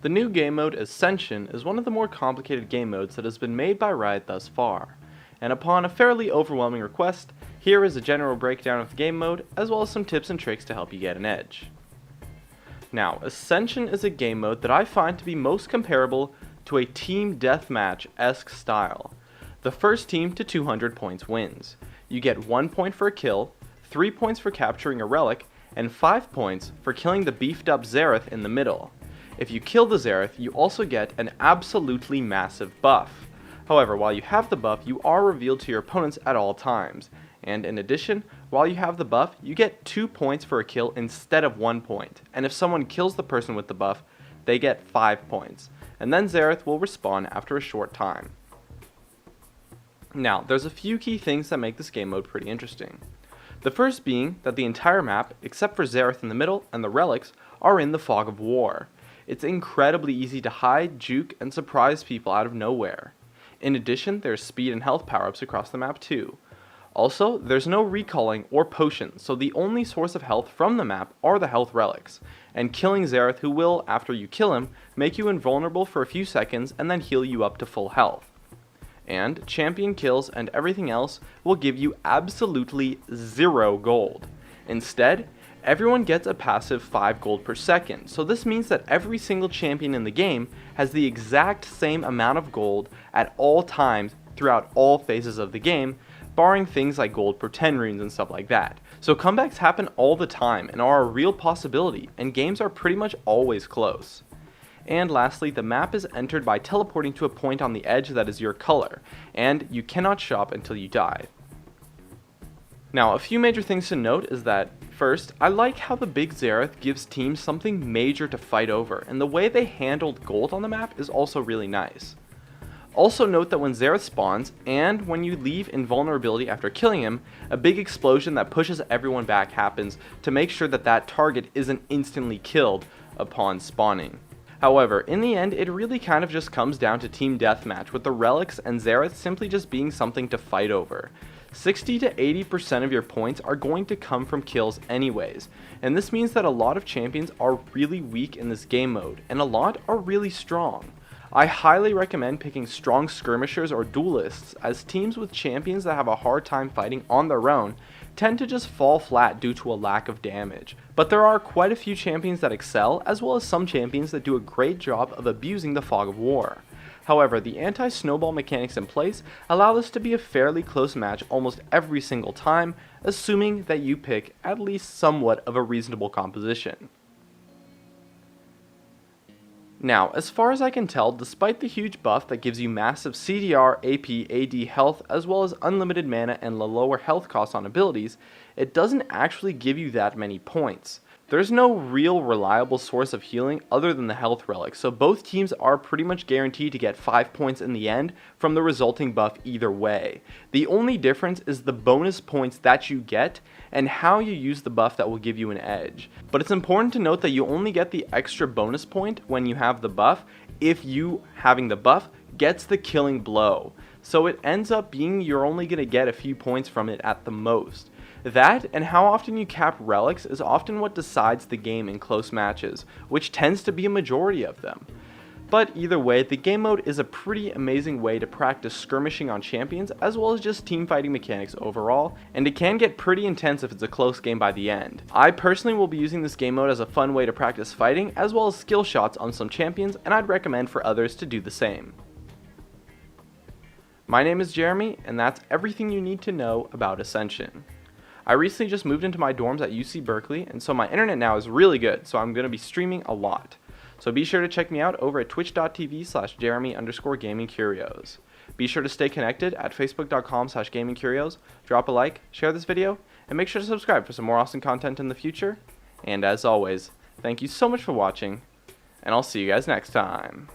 The new game mode Ascension is one of the more complicated game modes that has been made by Riot thus far, and upon a fairly overwhelming request, here is a general breakdown of the game mode as well as some tips and tricks to help you get an edge. Now, Ascension is a game mode that I find to be most comparable to a team deathmatch-esque style. The first team to 200 points wins. You get 1 point for a kill, 3 points for capturing a relic, and 5 points for killing the beefed up Xerath in the middle. If you kill the Xerath, you also get an absolutely massive buff. However, while you have the buff, you are revealed to your opponents at all times. And in addition, while you have the buff, you get 2 points for a kill instead of 1 point. And if someone kills the person with the buff, they get 5 points. And then Xerath will respawn after a short time. Now, there's a few key things that make this game mode pretty interesting. The first being that the entire map, except for Xerath in the middle and the relics, are in the fog of war. It's incredibly easy to hide, juke, and surprise people out of nowhere. In addition, there's speed and health power-ups across the map too. Also, there's no recalling or potions, so the only source of health from the map are the health relics, and killing Xerath, who will, after you kill him, make you invulnerable for a few seconds and then heal you up to full health. And champion kills and everything else will give you absolutely 0 gold. Instead, everyone gets a passive 5 gold per second, so this means that every single champion in the game has the exact same amount of gold at all times throughout all phases of the game, barring things like gold per 10 runes and stuff like that. So comebacks happen all the time and are a real possibility, and games are pretty much always close. And lastly, the map is entered by teleporting to a point on the edge that is your color, and you cannot shop until you die. Now, a few major things to note is that, first, I like how the big Xerath gives teams something major to fight over, and the way they handled gold on the map is also really nice. Also note that when Xerath spawns, and when you leave invulnerability after killing him, a big explosion that pushes everyone back happens to make sure that that target isn't instantly killed upon spawning. However, in the end, it really kind of just comes down to team deathmatch, with the relics and Xerath simply just being something to fight over. 60 to 80% of your points are going to come from kills anyways, and this means that a lot of champions are really weak in this game mode, and a lot are really strong. I highly recommend picking strong skirmishers or duelists, as teams with champions that have a hard time fighting on their own tend to just fall flat due to a lack of damage. But there are quite a few champions that excel, as well as some champions that do a great job of abusing the fog of war. However, the anti-snowball mechanics in place allow this to be a fairly close match almost every single time, assuming that you pick at least somewhat of a reasonable composition. Now, as far as I can tell, despite the huge buff that gives you massive CDR, AP, AD health, as well as unlimited mana and the lower health costs on abilities, it doesn't actually give you that many points. There's no real reliable source of healing other than the health relic, so both teams are pretty much guaranteed to get 5 points in the end from the resulting buff either way. The only difference is the bonus points that you get and how you use the buff that will give you an edge. But it's important to note that you only get the extra bonus point when you have the buff if you, having the buff, gets the killing blow. So it ends up being you're only going to get a few points from it at the most. That, and how often you cap relics, is often what decides the game in close matches, which tends to be a majority of them. But either way, the game mode is a pretty amazing way to practice skirmishing on champions, as well as just team fighting mechanics overall, and it can get pretty intense if it's a close game by the end. I personally will be using this game mode as a fun way to practice fighting, as well as skill shots on some champions, and I'd recommend for others to do the same. My name is Jeremy, and that's everything you need to know about Ascension. I recently just moved into my dorms at UC Berkeley, and so my internet now is really good, so I'm going to be streaming a lot. So be sure to check me out over at twitch.tv/Jeremy_gamingcurios. Be sure to stay connected at facebook.com/gamingcurios, drop a like, share this video, and make sure to subscribe for some more awesome content in the future. And as always, thank you so much for watching, and I'll see you guys next time.